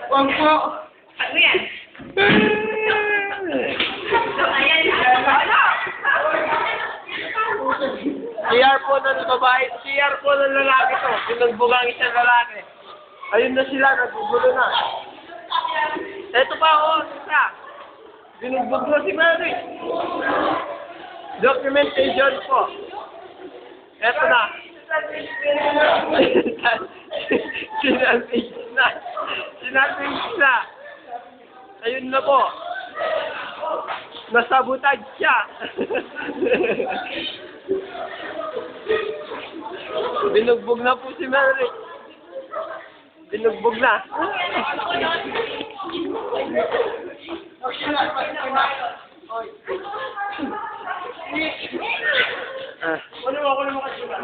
Huwag po. Ano yan? CR po ng babae, CR po ng lalaki to. Pinugbog ang isang lalaki. Ayun na sila, nagugulo na. Ito pa, isa. Binugbog na si Mary. Documentation po. Ito na. Sinalpage na. Sinalpage na. Ayun na po. Nasabutag siya. Binugbog na po si Mary. Binugbog na. Ano mo kasi ba?